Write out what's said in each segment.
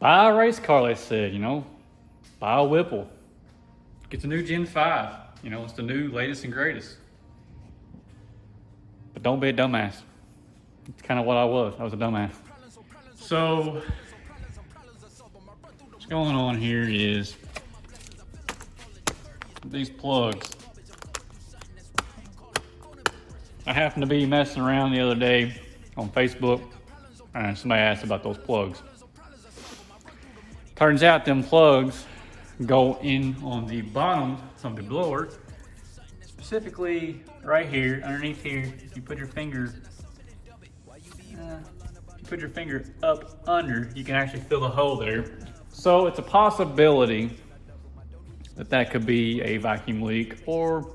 Buy a race car, they said, buy a Whipple. Get the new Gen 5. It's the new latest and greatest. But don't be a dumbass. It's kind of what I was. I was a dumbass. So, what's going on here is these plugs. I happened to be messing around the other day on Facebook and somebody asked about those plugs. Turns out them plugs go in on the bottom of the blower, specifically right here, underneath here. If you put your finger, up under, you can actually feel the hole there. So it's a possibility that could be a vacuum leak or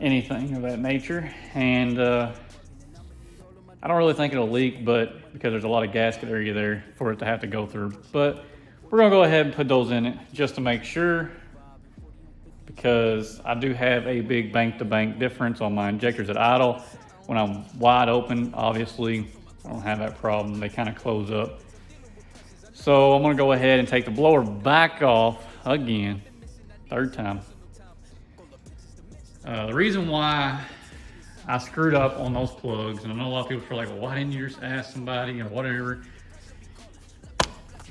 anything of that nature. And I don't really think it'll leak, but because there's a lot of gasket area there for it to have to go through. But we're gonna go ahead and put those in it just to make sure, because I do have a big bank-to-bank difference on my injectors at idle. When I'm wide open, obviously, I don't have that problem. They kind of close up. So I'm gonna go ahead and take the blower back off again, third time. The reason why I screwed up on those plugs, and I know a lot of people feel like, well, why didn't you just ask somebody or whatever?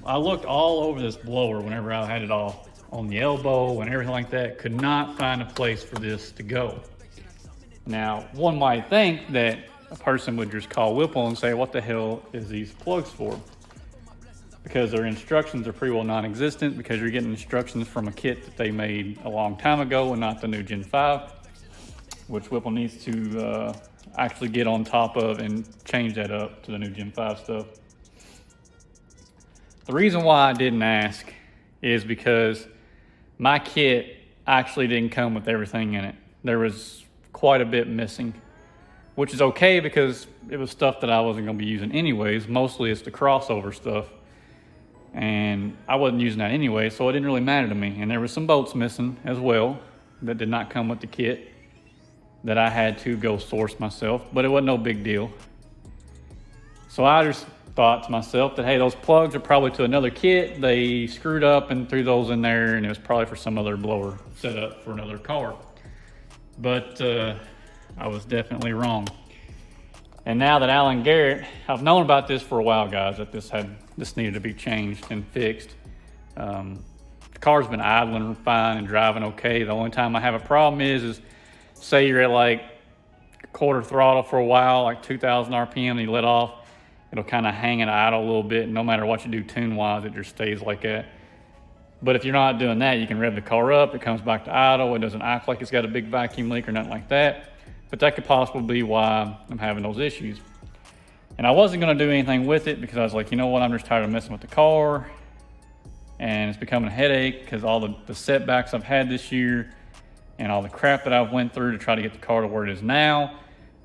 I looked all over this blower whenever I had it all on the elbow and everything like that. Could not find a place for this to go. Now, one might think that a person would just call Whipple and say, what the hell is these plugs for? Because their instructions are pretty well non-existent, because you're getting instructions from a kit that they made a long time ago and not the new Gen 5. Which Whipple needs to actually get on top of and change that up to the new Gen 5 stuff. The reason why I didn't ask is because my kit actually didn't come with everything in it. There was quite a bit missing, which is okay because it was stuff that I wasn't going to be using anyways. Mostly it's the crossover stuff, and I wasn't using that anyway, so it didn't really matter to me. And there was some bolts missing as well that did not come with the kit, that I had to go source myself, but it wasn't no big deal. So I just thought to myself that, hey, those plugs are probably to another kit. They screwed up and threw those in there, and it was probably for some other blower set up for another car. But I was definitely wrong. And now that Alan Garrett, I've known about this for a while, guys, that this needed to be changed and fixed. The car's been idling fine and driving okay. The only time I have a problem is say you're at like quarter throttle for a while, like 2,000 RPM, and you let off, it'll kind of hang and idle a little bit. No matter what you do tune-wise, it just stays like that. But if you're not doing that, you can rev the car up, it comes back to idle, it doesn't act like it's got a big vacuum leak or nothing like that. But that could possibly be why I'm having those issues. And I wasn't gonna do anything with it because I was like, you know what, I'm just tired of messing with the car. And it's becoming a headache because all the setbacks I've had this year and all the crap that I've went through to try to get the car to where it is now,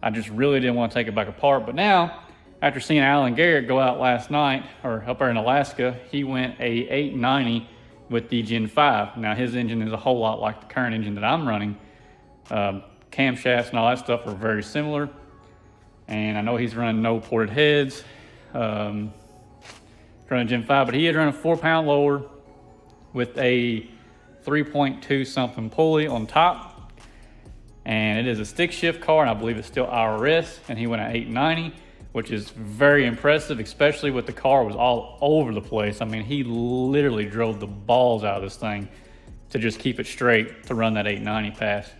I just really didn't want to take it back apart. But now, after seeing Alan Garrett go out last night, or up there in Alaska, he went a 890 with the Gen 5. Now his engine is a whole lot like the current engine that I'm running. Camshafts and all that stuff are very similar. And I know he's running no ported heads, running Gen 5, but he is running a 4-pound lower with a 3.2 something pulley on top, and it is a stick shift car, and I believe it's still IRS, and he went at 890, which is very impressive, especially with the car was all over the place. I mean, he literally drove the balls out of this thing to just keep it straight to run that 890 pass.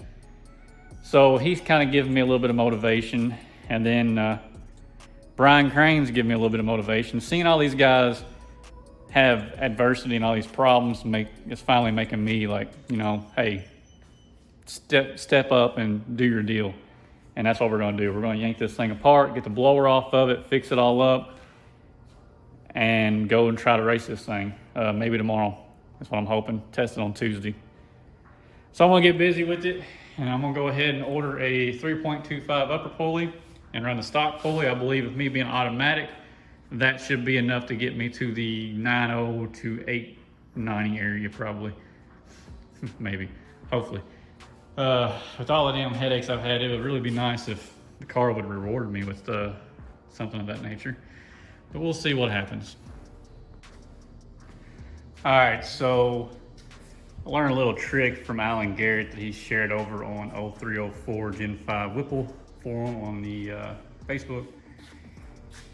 So he's kind of giving me a little bit of motivation, and then Brian Crane's giving me a little bit of motivation. Seeing all these guys have adversity and all these problems it's finally making me like, hey, step up and do your deal. And that's what we're gonna do. We're gonna yank this thing apart, get the blower off of it, fix it all up, and go and try to race this thing. Maybe tomorrow. That's what I'm hoping. Test it on Tuesday. So I'm gonna get busy with it, and I'm gonna go ahead and order a 3.25 upper pulley and run the stock pulley. I believe with me being automatic, that should be enough to get me to the 9.0 to 8.90 area probably. Maybe, hopefully. With all the damn headaches I've had, it would really be nice if the car would reward me with something of that nature. But we'll see what happens. All right, so I learned a little trick from Alan Garrett that he shared over on 0304 Gen 5 Whipple forum on the Facebook.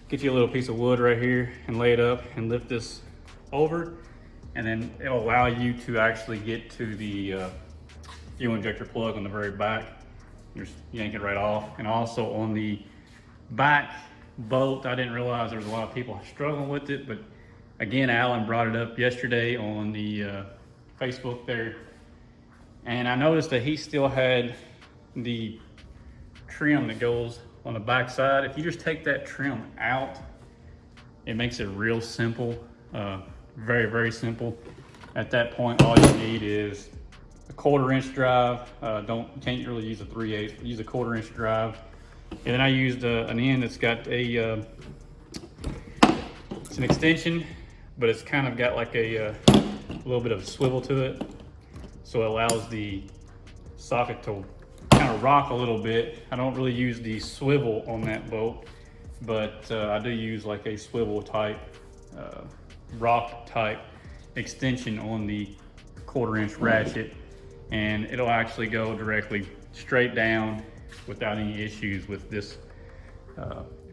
Get you a little piece of wood right here and lay it up and lift this over, and then it'll allow you to actually get to the fuel injector plug on the very back. You just yank it right off. And also on the back bolt, I didn't realize there was a lot of people struggling with it, but again, Alan brought it up yesterday on the Facebook there, and I noticed that he still had the trim that goes on the back side. If you just take that trim out, it makes it real simple, very, very simple. At that point, all you need is a 1/4 inch drive. Can't really use a 3/8, use a 1/4 inch drive. And then I used an end that's got a, it's an extension, but it's kind of got like a little bit of a swivel to it. So it allows the socket to kind of rock a little bit. I don't really use the swivel on that bolt, but I do use like a swivel type, rock type extension on the 1/4 inch ratchet, and it'll actually go directly straight down without any issues with this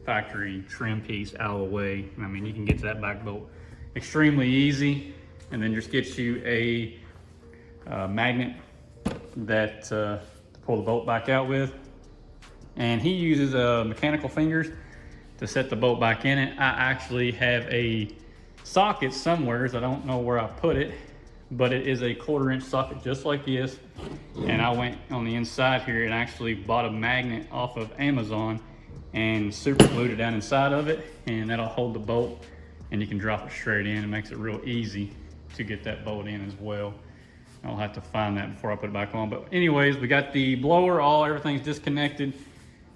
factory trim piece out of the way. I mean, you can get to that back bolt extremely easy, and then just get you a magnet that to pull the bolt back out with. And he uses mechanical fingers to set the bolt back in it. I actually have a socket somewhere, I don't know where I put it, but it is a 1/4 inch socket just like this. And I went on the inside here and actually bought a magnet off of Amazon and super glued it down inside of it, and that'll hold the bolt, and you can drop it straight in. It makes it real easy to get that bolt in as well. I'll have to find that before I put it back on. But anyways, we got the blower, everything's disconnected.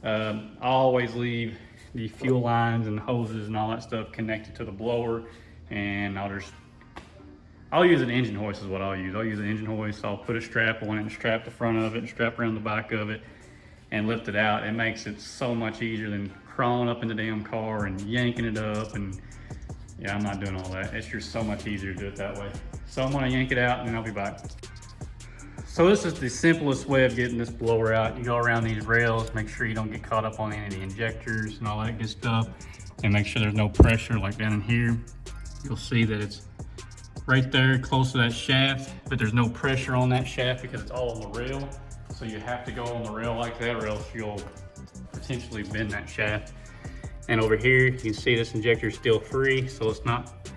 I always leave the fuel lines and hoses and all that stuff connected to the blower, and I'll use an engine hoist is what I'll use. I'll use an engine hoist. I'll put a strap on it and strap the front of it and strap around the back of it and lift it out. It makes it so much easier than crawling up in the damn car and yanking it up. And yeah, I'm not doing all that. It's just so much easier to do it that way. So I'm gonna yank it out and then I'll be back. So this is the simplest way of getting this blower out. You go around these rails, make sure you don't get caught up on any of the injectors and all that good stuff, and make sure there's no pressure like down in here. You'll see that it's right there close to that shaft, but there's no pressure on that shaft because it's all on the rail. So you have to go on the rail like that, or else you'll potentially bend that shaft. And over here, you can see this injector is still free, so it's not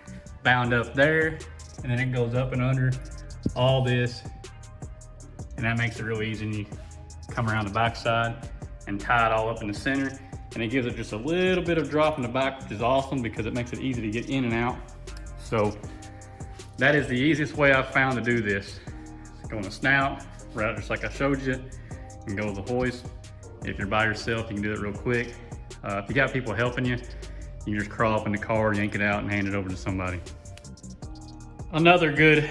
bound up there. And then it goes up and under all this, and that makes it real easy. And you come around the back side and tie it all up in the center, and it gives it just a little bit of drop in the back, which is awesome because it makes it easy to get in and out. So that is the easiest way I've found to do this. Go on the snout, right just like I showed you, and go with the hoist. If you're by yourself, you can do it real quick. If you got people helping you, you can just crawl up in the car, yank it out, and hand it over to somebody. Another good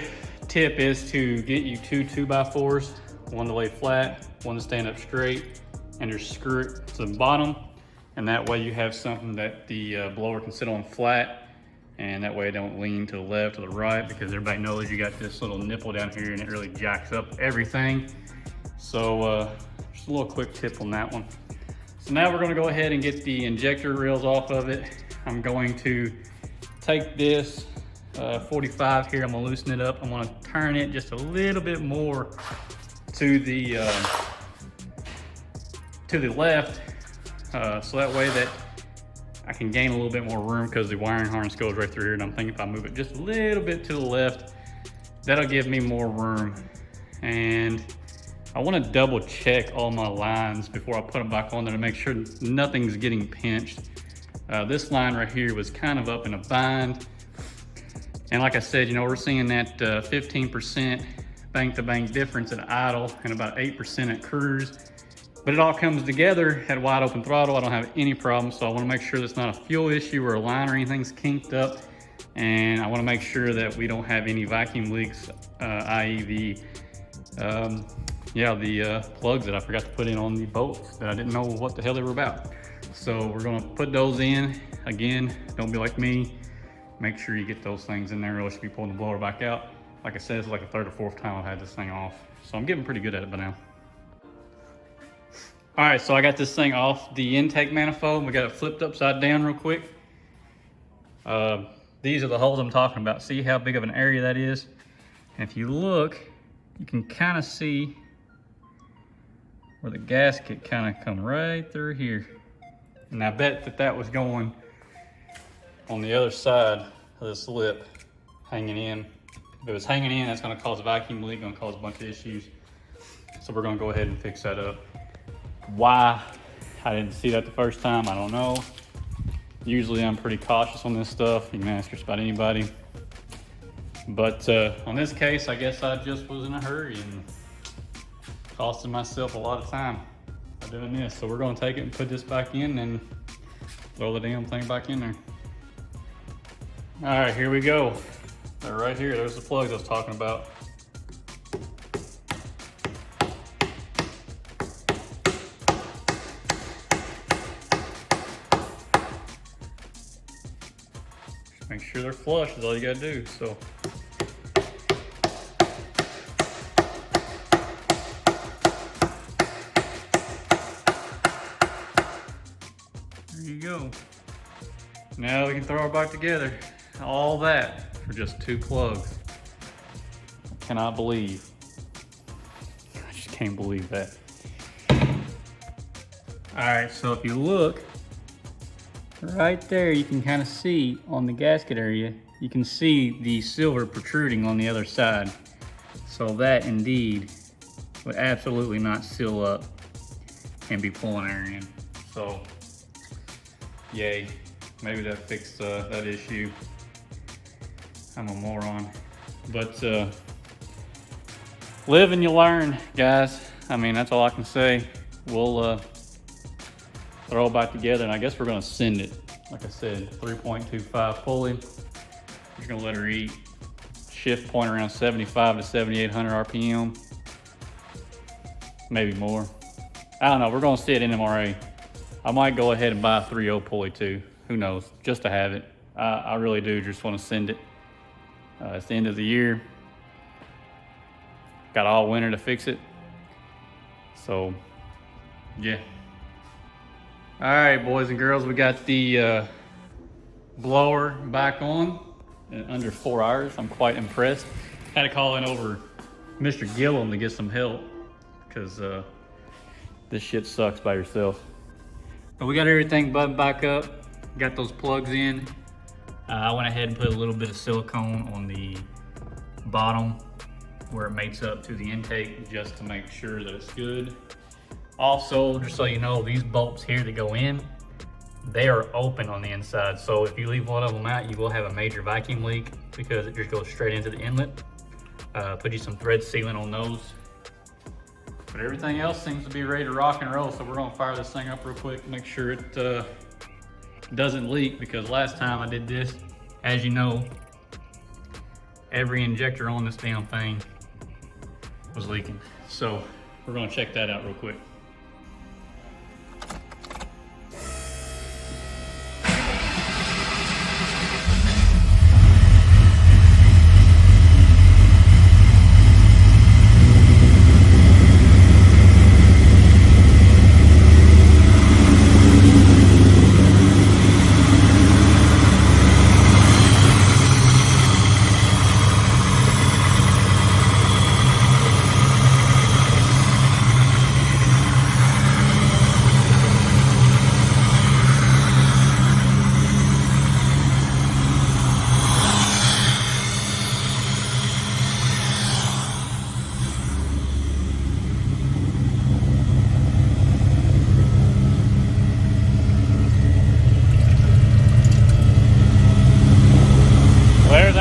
tip is to get you 2 2x4s, one to lay flat, one to stand up straight, and just screw it to the bottom. And that way you have something that the blower can sit on flat, and that way it don't lean to the left or the right, because everybody knows you got this little nipple down here and it really jacks up everything. So just a little quick tip on that one. So now we're gonna go ahead and get the injector rails off of it. I'm going to take this 45 here, I'm gonna loosen it up. I'm gonna turn it just a little bit more to the left, so that way that I can gain a little bit more room, because the wiring harness goes right through here, and I'm thinking if I move it just a little bit to the left, that'll give me more room. And I want to double check all my lines before I put them back on there to make sure nothing's getting pinched. This line right here was kind of up in a bind. And like I said, you know, we're seeing that 15% bank-to-bank difference at idle and about 8% at cruise. But it all comes together at wide open throttle. I don't have any problems, so I want to make sure that's not a fuel issue or a line or anything's kinked up. And I want to make sure that we don't have any vacuum leaks, i.e. the plugs that I forgot to put in on the bolts that I didn't know what the hell they were about. So we're going to put those in. Again, don't be like me. make sure you get those things in there, or else you'll be pulling the blower back out. Like I said, it's like the third or fourth time I've had this thing off. So I'm getting pretty good at it by now. All right, so I got this thing off the intake manifold. We got it flipped upside down real quick. These are the holes I'm talking about. See how big of an area that is? And if you look, you can kind of see where the gasket kind of come right through here. And I bet that that was going on the other side of this lip, hanging in. If it was hanging in, that's gonna cause a vacuum leak, gonna cause a bunch of issues. So we're gonna go ahead and fix that up. Why I didn't see that the first time, I don't know. Usually I'm pretty cautious on this stuff. You can ask just about anybody. But on this case, I guess I just was in a hurry and costing myself a lot of time by doing this. So we're gonna take it and put this back in and throw the damn thing back in there. All right, here we go. They're right here. There's the plugs I was talking about. Just make sure they're flush is all you gotta do. So. There you go. Now we can throw it back together. All that for just 2 plugs. I cannot believe. I just can't believe that. All right, so if you look right there, you can kind of see on the gasket area, you can see the silver protruding on the other side. So that indeed would absolutely not seal up and be pulling air in. So yay, maybe that fixed that issue. I'm a moron, but live and you learn, guys. I mean, that's all I can say. We'll throw it back together, and I guess we're gonna send it. Like I said, 3.25 pulley. Just gonna let her eat. Shift point around 75 to 7,800 RPM, maybe more. I don't know. We're gonna see it in MRA. I might go ahead and buy a 3.0 pulley too. Who knows? Just to have it. I really do just want to send it. It's the end of the year. Got all winter to fix it. So, yeah. All right, boys and girls, we got the blower back on in under 4 hours. I'm quite impressed. Had to call in over Mr. Gillum to get some help because this shit sucks by yourself. But we got everything buttoned back up. Got those plugs in. I went ahead and put a little bit of silicone on the bottom where it mates up to the intake just to make sure that it's good. Also, just so you know, these bolts here that go in, they are open on the inside. So if you leave one of them out, you will have a major vacuum leak because it just goes straight into the inlet. Put you some thread sealant on those. But everything else seems to be ready to rock and roll. So we're gonna fire this thing up real quick, make sure it doesn't leak, because last time I did this, as you know, every injector on this damn thing was leaking. So we're gonna check that out real quick.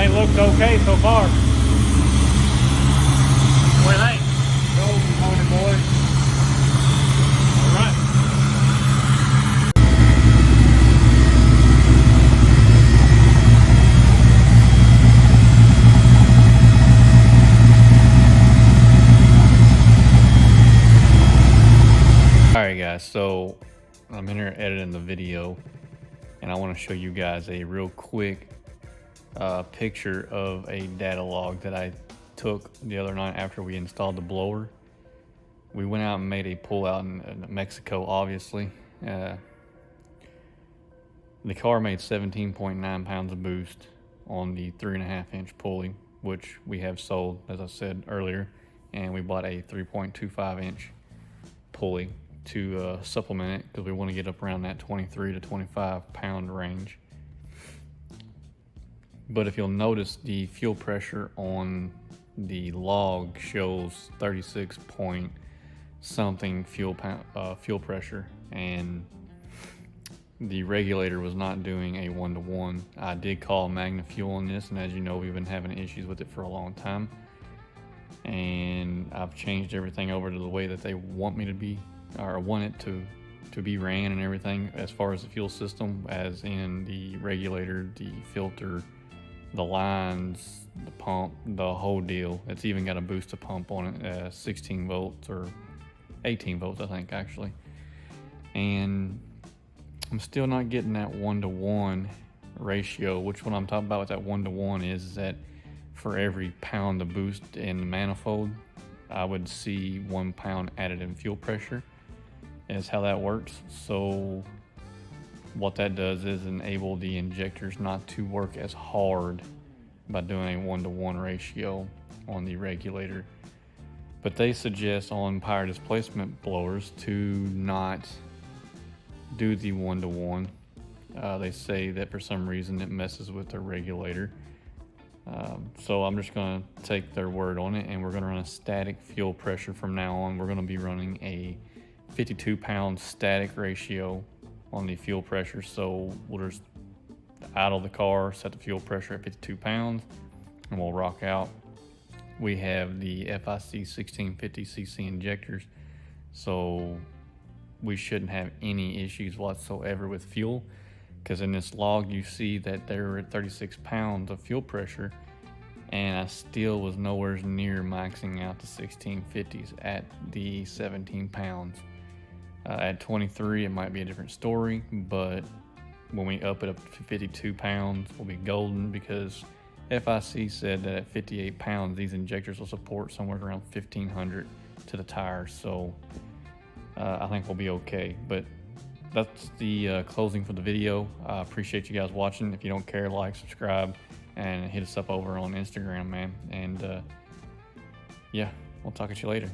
Looks okay so far. What do you think? Golden motor, boy. All right. All right, guys. So I'm in here editing the video, and I want to show you guys a real quick picture of a data log that I took the other night after we installed the blower. We went out and made a pull out in Mexico, obviously. The car made 17.9 pounds of boost on the 3.5-inch pulley, which we have sold, as I said earlier, and we bought a 3.25-inch pulley to supplement it, because we want to get up around that 23 to 25 pound range. But if you'll notice, the fuel pressure on the log shows 36 point something fuel pressure, and the regulator was not doing a 1-to-1. I did call Magnafuel on this, and as you know, we've been having issues with it for a long time, and I've changed everything over to the way that they want me to be, or want it to be ran, and everything as far as the fuel system, as in the regulator, the filter, the lines, the pump, the whole deal. It's even got a booster pump on it, 16 volts or 18 volts, I think, actually. And I'm still not getting that 1-to-1 ratio, which what I'm talking about with that 1-to-1 is that for every pound of boost in the manifold, I would see 1 pound added in fuel pressure, is how that works. So what that does is enable the injectors not to work as hard by doing a 1-to-1 ratio on the regulator. But they suggest on power displacement blowers to not do the 1-to-1. They say that for some reason it messes with the regulator. So I'm just going to take their word on it, and we're going to run a static fuel pressure from now on. We're going to be running a 52 pound static ratio on the fuel pressure. So we'll just idle the car, set the fuel pressure at 52 pounds, and we'll rock out. We have the FIC 1650cc injectors, so we shouldn't have any issues whatsoever with fuel, because in this log you see that they're at 36 pounds of fuel pressure, and I still was nowhere near maxing out the 1650s at the 17 pounds. At 23 it might be a different story, but when we up it up to 52 pounds we'll be golden, because FIC said that at 58 pounds these injectors will support somewhere around 1500 to the tires. So I think we'll be okay. But that's the closing for the video. I appreciate you guys watching. If you don't care, like, subscribe, and hit us up over on Instagram, man. And yeah, we'll talk to you later.